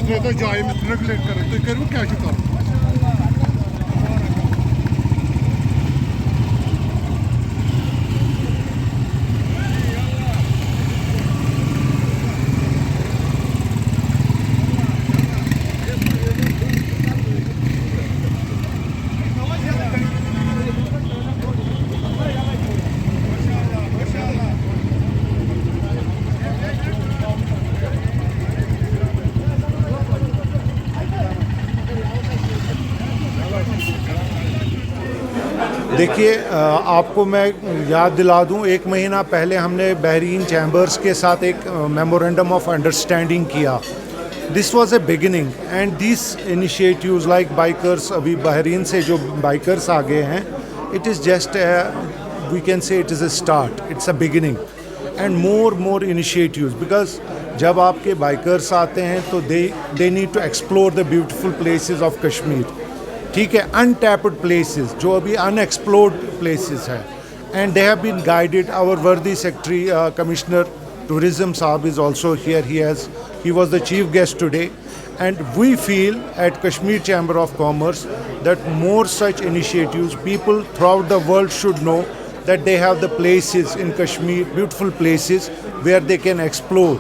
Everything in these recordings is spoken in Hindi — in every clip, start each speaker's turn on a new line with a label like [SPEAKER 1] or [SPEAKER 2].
[SPEAKER 1] मसले तो जाए मिस्टर रेगुलेट करें तो करूँ क्या शुक्र
[SPEAKER 2] देखिए, आपको मैं याद दिला दूं, 1 महीना पहले हमने बहरीन चैम्बर्स के साथ एक मेमोरेंडम ऑफ अंडरस्टैंडिंग किया. This was a beginning and this initiatives like bikers, अभी बहरीन से जो बाइकर्स आ गए हैं, it is just we can say it is a start, it's a beginning and more initiatives, because जब आपके बाइकर्स आते हैं तो they need to explore the beautiful places of Kashmir. ठीक है, अनटैप्ड प्लेसेस जो अभी अनएक्सप्लोर्ड प्लेसेस है, and they have been guided. Our worthy secretary commissioner tourism साहब is also here. He was the chief guest today, and we feel at Kashmir chamber of commerce that more such initiatives, people throughout the world should know that they have the places in Kashmir, beautiful places where they can explore,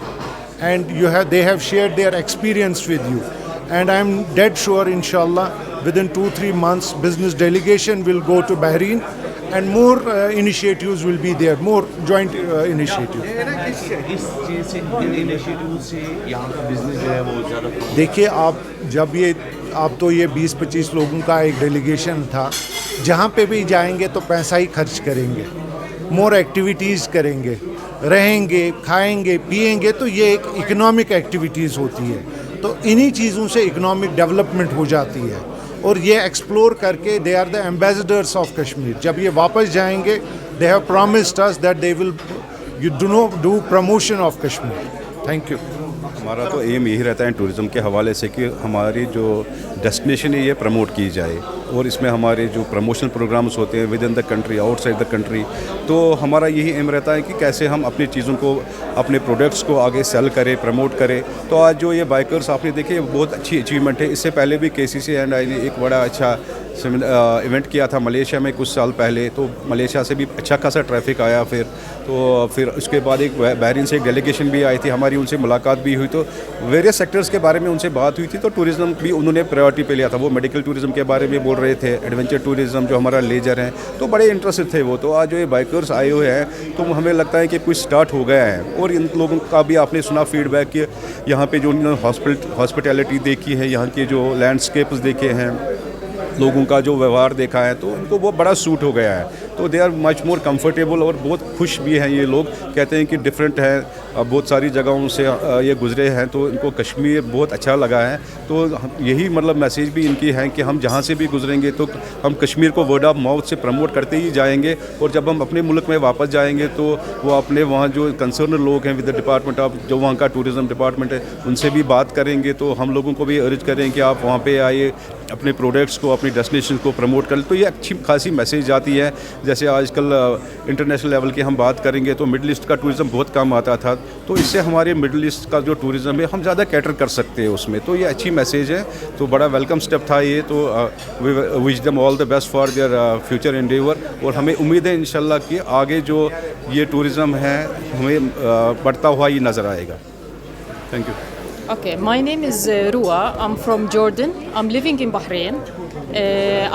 [SPEAKER 2] and they have shared their experience with you, and I am dead sure inshallah within 2-3 months business delegation will go to Bahrain and more initiatives will be there, more joint initiatives.
[SPEAKER 3] इस चीज़ से इन इनिशिएटिव से यहाँ का बिजनेस जो है वो ज़्यादा.
[SPEAKER 2] देखिए, आप तो ये 20-25 लोगों का एक डेलीगेशन था. जहाँ पे भी जाएंगे तो पैसा ही खर्च करेंगे, मोर एक्टिविटीज़ करेंगे, रहेंगे, खाएंगे, पिएंगे, तो ये एक इकोनॉमिक एक्टिविटीज़ होती है. तो इन्हीं चीज़ों से इकोनॉमिक डेवलपमेंट हो जाती है, और ये एक्सप्लोर करके they are the ambassadors of Kashmir. जब ये वापस जाएंगे, they have promised us that they will do promotion of Kashmir. Thank you.
[SPEAKER 4] हमारा तो एम यही रहता है टूरिज़्म के हवाले से कि हमारी जो डेस्टिनेशन है ये प्रमोट की जाए, और इसमें हमारे जो प्रमोशन प्रोग्राम्स होते हैं with in the country, outside the country, तो हमारा यही एम रहता है कि कैसे हम अपनी चीज़ों को, अपने प्रोडक्ट्स को आगे सेल करें, प्रमोट करें. तो आज जो ये बाइकर्स आपने देखे, बहुत अच्छी अचीवमेंट है. इससे पहले भी KCC एंड आई ने एक बड़ा अच्छा इवेंट किया था मलेशिया में कुछ साल पहले. तो मलेशिया से भी अच्छा खासा ट्रैफिक आया. फिर उसके बाद एक बहरीन से एक डेलीगेशन भी आई थी, हमारी उनसे मुलाकात भी हुई. तो वेरियस सेक्टर्स के बारे में उनसे बात हुई थी. तो टूरिज़्म भी उन्होंने प्रायोरिटी पे लिया था. वो मेडिकल टूरिज़्म के बारे में बोल रहे थे, एडवेंचर टूरिज़्म जो हमारा लेजर है, तो बड़े इंटरेस्टेड थे वो. तो आज जो ये बाइकर्स आए हुए हैं, तो हमें लगता है कि कुछ स्टार्ट हो गया है. और इन लोगों का भी आपने सुना फीडबैक कि यहाँ पे जो उन्होंने हॉस्पिटैलिटी देखी है, यहाँ के जो लैंडस्केप्स देखे हैं, लोगों का जो व्यवहार देखा है, तो उनको वो बड़ा सूट हो गया है. तो they are much more comfortable, और बहुत खुश भी हैं ये लोग. कहते हैं कि डिफरेंट है, बहुत सारी जगहों से ये गुजरे हैं, तो इनको कश्मीर बहुत अच्छा लगा है. तो यही मतलब मैसेज भी इनकी है कि हम जहाँ से भी गुजरेंगे तो हम कश्मीर को वर्ड ऑफ माउथ से प्रमोट करते ही जाएंगे. और जब हम अपने मुल्क में वापस जाएंगे तो वो अपने वहाँ जो कंसर्न लोग हैं विद द डिपार्टमेंट ऑफ, जो वहाँ का टूरिज़्म डिपार्टमेंट है, उनसे भी बात करेंगे. तो हम लोगों को भी अर्ज करें कि आप वहाँ पे आइए, अपने प्रोडक्ट्स को, अपनी डेस्टिनेशन को प्रमोट कर. तो ये अच्छी खासी मैसेज आती है. जैसे आजकल इंटरनेशनल लेवल की हम बात करेंगे तो मिडल ईस्ट का टूरिज़्म बहुत कम आता था, तो इससे हमारे मिडल ईस्ट का जो टूरिज़्म है हम ज़्यादा कैटर कर सकते हैं उसमें. तो ये अच्छी मैसेज है, तो बड़ा वेलकम स्टेप था ये. तो wish them all the best for their future Endeavour. और हमें उम्मीद है इंशाल्लाह कि आगे जो ये टूरिज़्म है हमें बढ़ता हुआ ये नज़र आएगा. Thank you.
[SPEAKER 5] Okay, my name is Rua. I'm from Jordan. I'm living in Bahrain.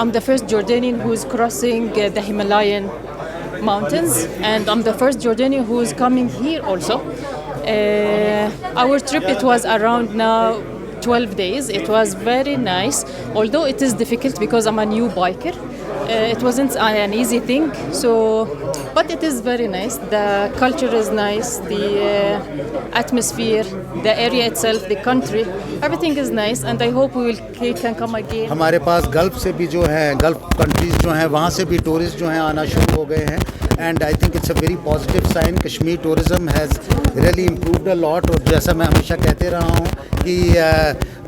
[SPEAKER 5] I'm the first Jordanian who is crossing the Himalayan mountains, and I'm the first Jordanian who is coming here also. Our trip, it was around now 12 days. It was very nice, although it is difficult because I'm a new biker. It wasn't an easy thing, but it is very nice. The culture is nice, the atmosphere, the area itself, the country, everything is nice, and I hope we can come again.
[SPEAKER 6] हमारे पास गल्फ से भी जो है, गल्फ कंट्रीज़ जो हैं, वहाँ से भी टूरिस्ट जो हैं आना शुरू हो गए हैं. And I think it's a very positive sign. Kashmir tourism has really improved a lot. और जैसा मैं हमेशा कहते रहा हूँ कि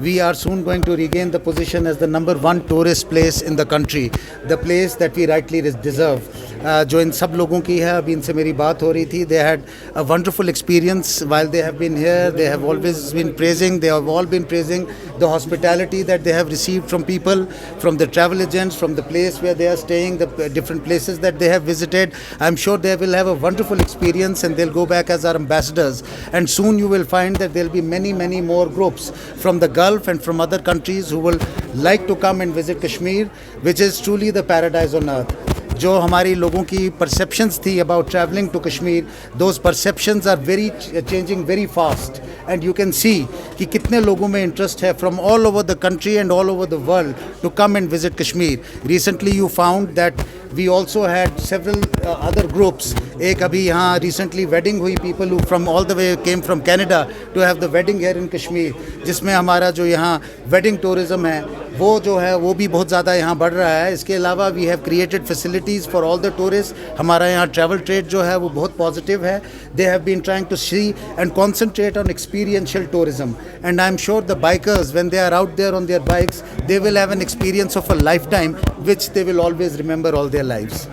[SPEAKER 6] we are soon going to regain the position as the number 1 tourist place in the country, the place that we rightly deserve. जो इन सब लोगों की है, अभी इनसे मेरी बात हो रही थी. They had a wonderful experience while they have been here. They have always been praising, they have all been praising the hospitality that they have received from people, from the travel agents, from the place where they are staying, the different places that they have visited. I am sure they will have a wonderful experience and they'll go back as our ambassadors, and soon you will find that there will be many more groups from the Gulf and from other countries who will like to come and visit Kashmir, which is truly the paradise on earth. जो हमारी लोगों की परसेप्शंस थी about travelling to Kashmir, those perceptions are very changing very fast, and you can see कि कितने लोगों में इंटरेस्ट है from all over the country and all over the world to come and visit Kashmir. Recently you found that we also had several other groups. एक अभी यहाँ रिसेंटली वेडिंग हुई, people who from all the way came from Canada to have the wedding here in Kashmir, जिसमें हमारा जो यहाँ वेडिंग टूरिज़्म है वो जो है वो भी बहुत ज़्यादा यहाँ बढ़ रहा है. इसके अलावा we have created facilities for all the tourist. हमारा यहाँ ट्रैवल ट्रेड जो है वो बहुत पॉजिटिव है. They have been trying to see and concentrate on experiential tourism, and I am sure the bikers when they are out there on their bikes they will have an experience of a life time which they will always remember all their lives.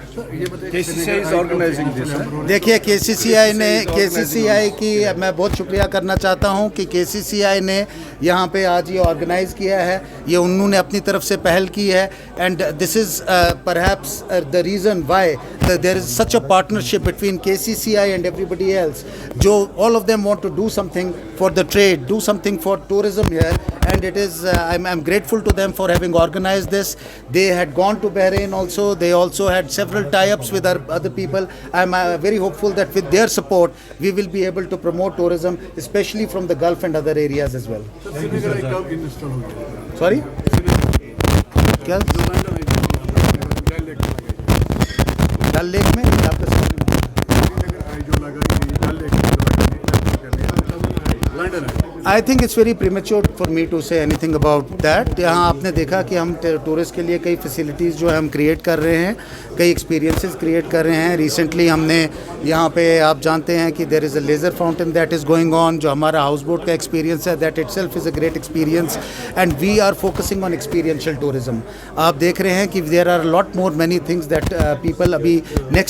[SPEAKER 6] देखिए KCCI की मैं बहुत शुक्रिया करना चाहता हूँ कि KCCI ने यहाँ पे आज ये ऑर्गेनाइज़ किया है. ये उन्होंने अपनी तरफ से पहल की है, and this is perhaps the reason why there is such a partnership between KCCI and everybody else. जो all of them want to do something for the trade, do something for tourism here, and it is I'm grateful to them for having organized this. They had gone to Bahrain also. They also had several tie-ups with other people. I'm very hopeful that with their support we will be able to promote tourism, especially from the Gulf and other areas as well. Sorry? क्या? डल लेक में I think it's very premature for me to say anything about that. यहाँ आपने देखा कि हम टूरिस्ट के लिए कई फैसिलिटीज़ जो है हम क्रिएट कर रहे हैं, कई एक्सपीरियंसेस क्रिएट कर रहे हैं. रिसेंटली हमने यहाँ पे आप जानते हैं कि there is a laser fountain that is going on. जो हमारा हाउस बोट का एक्सपीरियंस है, that itself is a great experience, and we are focusing on experiential tourism. आप देख रहे हैं कि there are lot more many things that people अभी नेक्स्ट